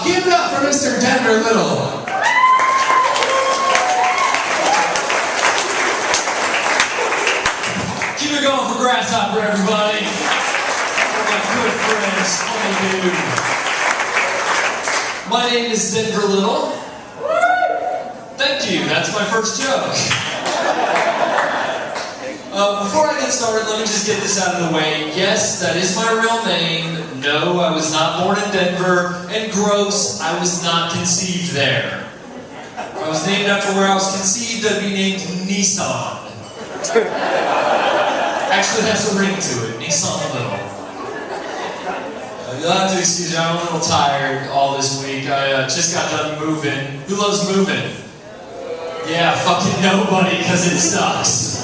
Give it up for Mr. Denver Little. Keep it going for Grasshopper, everybody. My good friends, funny dude. My name is Denver Little. Thank you, that's my first joke. Before I get started, let me just get this out of the way. Yes, that is my real name. No, I was not born in Denver. And gross, I was not conceived there. If I was named after where I was conceived, I'd be named Nissan. Actually, has a ring to it. Nissan Little. You'll have to excuse me, I'm a little tired all this week. I just got done moving. Who loves moving? Yeah, fucking nobody, because it sucks.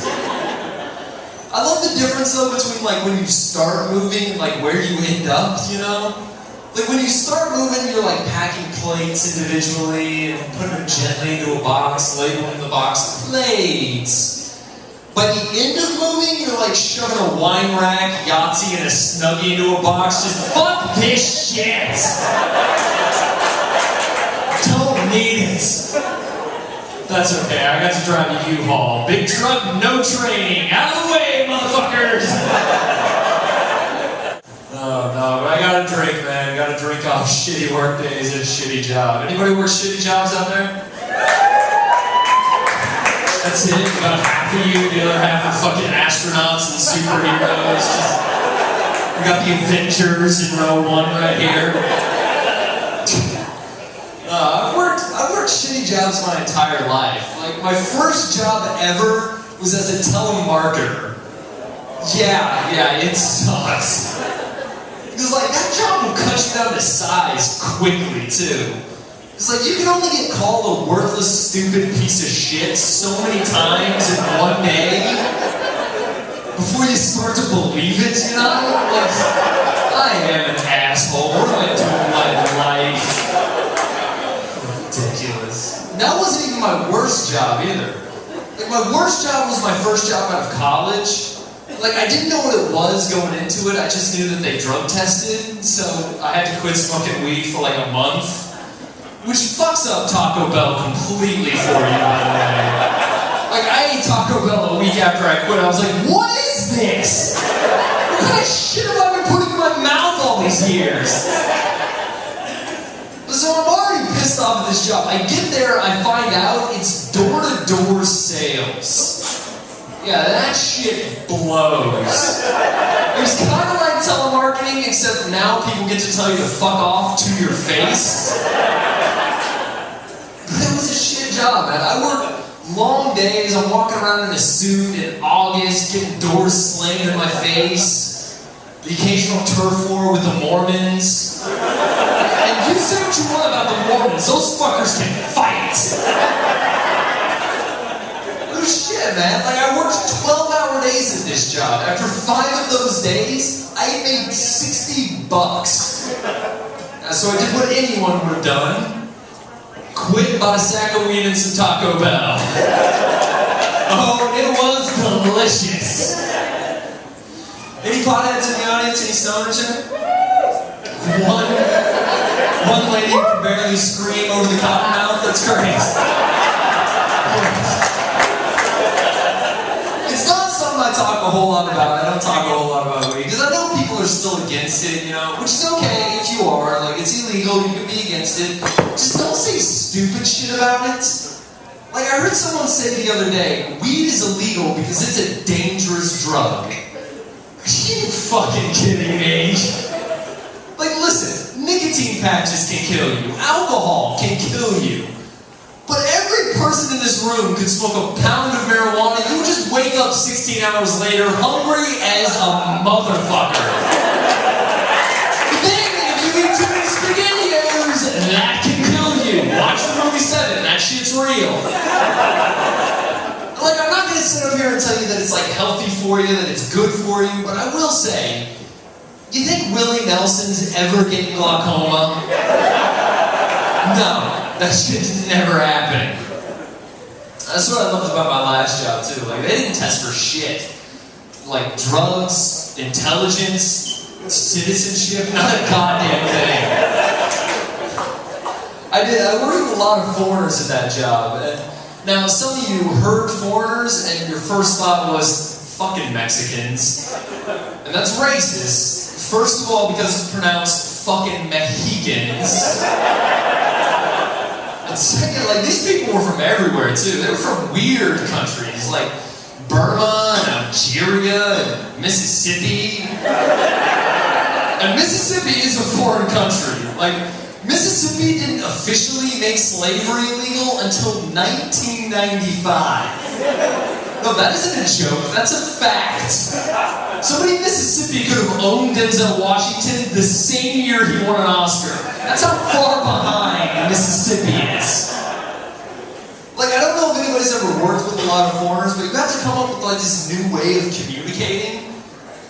I love the difference though between like when you start moving and like where you end up, you know? Like when you start moving, you're like packing plates individually and putting them gently into a box, labeling the box plates. By the end of moving, you're like shoving a wine rack, Yahtzee, and a Snuggie into a box. Just fuck this shit! Don't need it. That's okay, I got to drive a U-Haul. Big truck, no training. Out of the way, motherfuckers! Oh no, but I gotta drink, man. I gotta drink off shitty work days and a shitty job. Anybody work shitty jobs out there? That's it, about half of you, the other half are fucking astronauts and superheroes. We got the Avengers in row 1 right here. I've worked shitty jobs my entire life. Like, my first job ever was as a telemarketer. Yeah, it sucks. Because, like, that job will cut you down to size quickly, too. It's like, you can only get called a worthless, stupid piece of shit so many times in one day before you start to believe it, you know? Like, I am an asshole. What am I doing with my life? Ridiculous. That wasn't even my worst job either. Like, my worst job was my first job out of college. Like, I didn't know what it was going into it. I just knew that they drug tested, so I had to quit smoking weed for like a month. Which fucks up Taco Bell completely for you, by the way. Like, I ate Taco Bell a week after I quit. I was like, what is this? What kind of shit have I been putting in my mouth all these years? So I'm already pissed off at this job. I get there, I find out it's door-to-door sales. Yeah, that shit blows. It was kind of like telemarketing, except now people get to tell you to fuck off to your face. It was a shit job, man. I worked long days. I'm walking around in a suit in August, getting doors slammed in my face. The occasional turf war with the Mormons. And you say what you want about the Mormons, those fuckers can fight. No shit, man. Like, I worked 12-hour days at this job. After 5 of those days, I made $60. So I did what anyone would have done. Quit, bought a sack of weed and some Taco Bell. Oh, it was delicious. Any potheads in the audience? Any stoners here? One lady can barely scream over the cottonmouth. That's great. It's not something I talk a whole lot about. I don't talk a whole lot about weed because I know people are still against it, you know, which is okay if you are. Like, it's illegal. You can be against it. Just don't say stupid shit about it. Like, I heard someone say the other day, weed is illegal because it's a dangerous drug. Are you fucking kidding me? Like, listen, nicotine patches can kill you. Alcohol can kill you. But every person in this room could smoke a pound of marijuana. You just wake up 16 hours later hungry as a motherfucker. Then, if you eat too many SpaghettiOs, that can kill you. Watch the movie 7. That shit's real. Like, I'm not going to sit up here and tell you that it's, like, healthy for you, that it's good for you, but I will say, you think Willie Nelson's ever getting glaucoma? No, that shit's never happening. That's what I loved about my last job, too. Like, they didn't test for shit. Like, drugs, intelligence, citizenship, not a goddamn thing. I did. I worked with a lot of foreigners at that job. And now, some of you heard foreigners, and your first thought was fucking Mexicans, and that's racist. First of all, because it's pronounced fucking Mexicans. And second, like, these people were from everywhere too. They were from weird countries like Burma and Algeria and Mississippi. And Mississippi is a foreign country. Like, Mississippi didn't officially make slavery illegal until 1995. No, that isn't a joke, that's a fact. Somebody in Mississippi could have owned Denzel Washington the same year he won an Oscar. That's how far behind Mississippi is. Like, I don't know if anybody's ever worked with a lot of foreigners, but you have to come up with, like, this new way of communicating.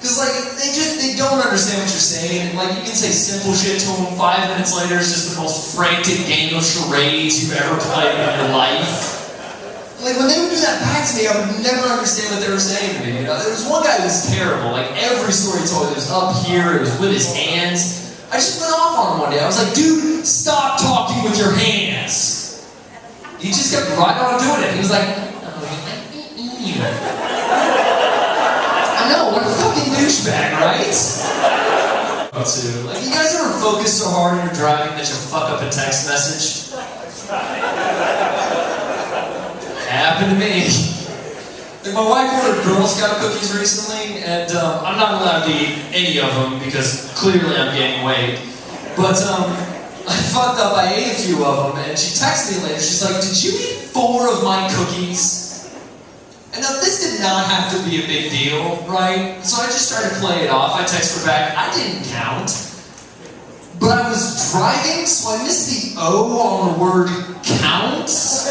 Because, like, they don't understand what you're saying, and, like, you can say simple shit to them, 5 minutes later it's just the most frantic game of charades you've ever played in your life. Like, when they would do that back to me, I would never understand what they were saying to me, you know? There was one guy who was terrible. Like, every story he told, it was up here, it was with his hands. I just went off on him one day. I was like, dude, stop talking with your hands. He just kept right on doing it. He was like, I know, what a fucking douchebag, right? Like, you guys ever focus so hard when you're driving that you fuck up a text message? Happened to me. Like, my wife ordered Girl Scout cookies recently, and I'm not allowed to eat any of them because clearly I'm gaining weight. But I fucked up, I ate a few of them, and she texted me later, she's like, did you eat 4 of my cookies? And now this did not have to be a big deal, right? So I just tried to play it off. I texted her back, I didn't count. But I was driving, so I missed the O on the word counts.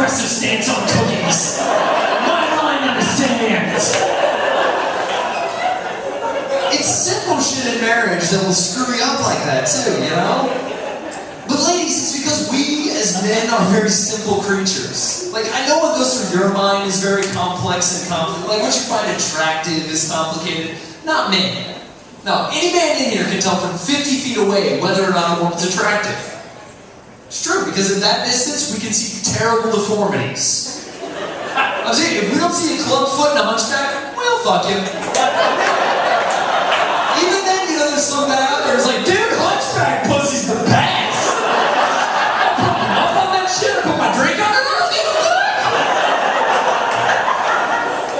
Stance on cookies. My line understands. It's simple shit in marriage that will screw you up like that too, you know? But ladies, it's because we as men are very simple creatures. Like, I know what goes through your mind is very complex and complicated. Like, what you find attractive is complicated. Not men. No, any man in here can tell from 50 feet away whether or not a woman's attractive. It's true, because at that distance, we can see terrible deformities. I'm saying, if we don't see a club foot and a hunchback, we'll fuck him. Even then, you know, there's some guy out there who's like, dude, hunchback pussy's the best. I'm popping up on that shit, I put my drink on it, I don't give a fuck.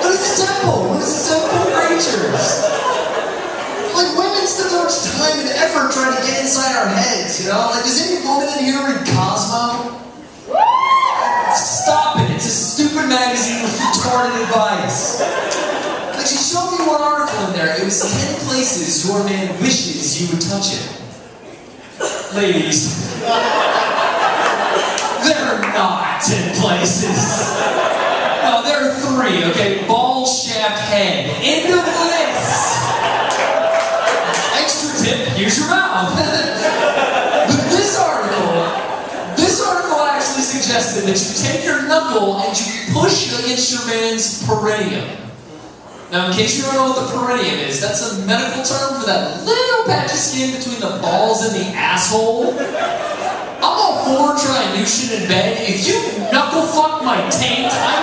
But it's simple, we're simple creatures. Like, women spend so much time and effort trying to get inside our heads, you know? Like, does any woman in here read Cosmo? Stop it, it's a stupid magazine with retarded advice. Like, she showed me one article in there. It was 10 places your man wishes you would touch him. Ladies, there are not 10 places. No, there are 3, okay? Ball, shaft, head. End of list. Extra tip, here's your mouth. But this article actually suggested that you take your knuckle and you push against your man's perineum. Now, in case you don't know what the perineum is, that's a medical term for that little patch of skin between the balls and the asshole. I'm all for trying new shit in bed. If you knuckle fuck my taint, I